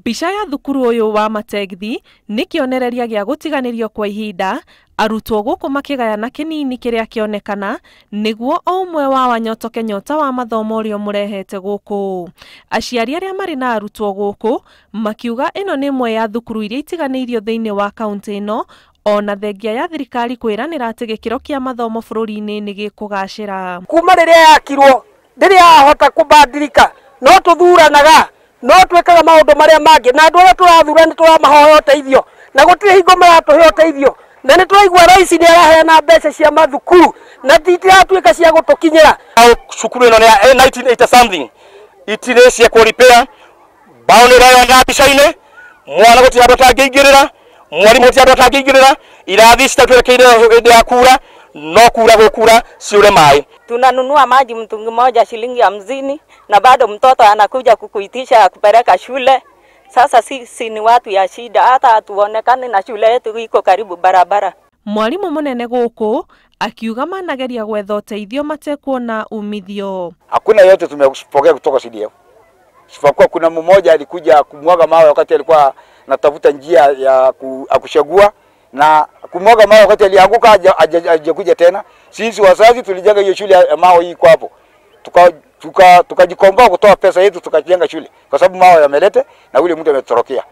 Mbica ya thukuru uyu wa Mategithi nĩ kĩonereria gĩa gũtiganĩrio kwa ihinda, arutwo gũkũ makĩgayana kĩnini kĩrĩa kĩonekana nĩguo o ũmwe wao anyotoke nyota wa mathomo ũrĩa mũrehete gũkũ. Aciari arĩa marĩ na arutwo gũkũ makiuga ĩno nĩ ĩmwe ya thukuru iria itiganĩirio thĩinĩ wa kaunti ĩno, ona thengia ya thirikari kwĩranĩra atĩ gĩkĩro kĩa mathomo bũrũri-inĩ nĩ gĩkũgacĩra. Kuma rĩrĩa yakirwo ndĩrĩ yahota kũbadilika, no tũthuranaga no twekaga maũndũ marĩa mangĩ na andũ arĩa tũrathura nĩ tũramahoya ũteithio na gũtirĩ hingo maratũhe ũteithio, na nĩ tũraigua rais nĩ araheana mbeca cia mathukuru na titiratuĩka cia gũtũkinyĩra. Cukuru ĩno ya 1980 something itirĩ cia kũripĩra, bao nĩ rayo na mbica-inĩ, mwana gũtirĩ andũ atangĩingĩrĩra, mwarimũ gũtirĩ andũ atangĩingĩrĩra, irathi citatwerekeire hĩndĩ ya kura, no kura gũkura ciure maĩ. Tunanunua maji mtungi moja shilingi 50 na bado mtoto anakuja kukuitisha kupeleka shule. Sasa sisi ni watu ya shida, hata hatuonekani na shule yetu iko karibu barabara. Mwalimu munene gũkũ akiuga manageria gwetha ũteithio matekuona umithio. Hakuna yote tumepokea kutoka CDF. Sifakuwa kuna mmoja alikuja kumwaga mawe wakati alikuwa natafuta njia ya kushagua na kumwaga mawe wakati alianguka hajakuja tena. Sisi wazazi tulijenga hiyo shule ya mawe hii kwa hapo. Tukajikomboa kutoa pesa yetu tukajenga shule kwa sababu mawe yamelete na ule mtu ametorokea.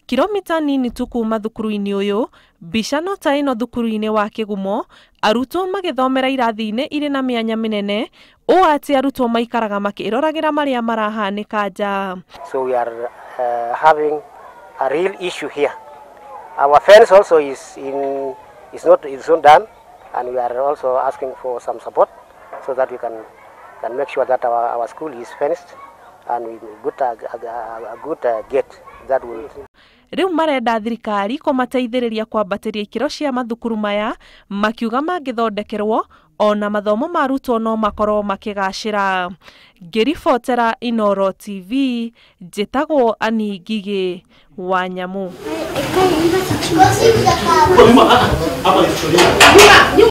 Kilomita nini tu kuma thukuru-inĩ ũyũ, mbica no ta ĩno thukuru-inĩ wa Kĩgumo, arutwo magĩthomera irathi-inĩ irĩ na mĩanya mĩnene, ũũ atĩ arutwo maikaraga makĩroragĩra marĩa marahanĩka nja. So we are having a real issue here. Our fence also is not done, and we are also asking for some support so that we can make sure that our school is fenced and we put a good gate that will. Rĩu marenda thirikari kũmateithĩrĩria kwambatĩria ikĩro cia mathukuru maya, makiuga mangĩthondekerwo ona mathomo ma arutwo no makorwo makĩgacĩra. Ngĩribotera Inooro TV, njĩtagwo Annie Ngigĩ wa Nyamũ.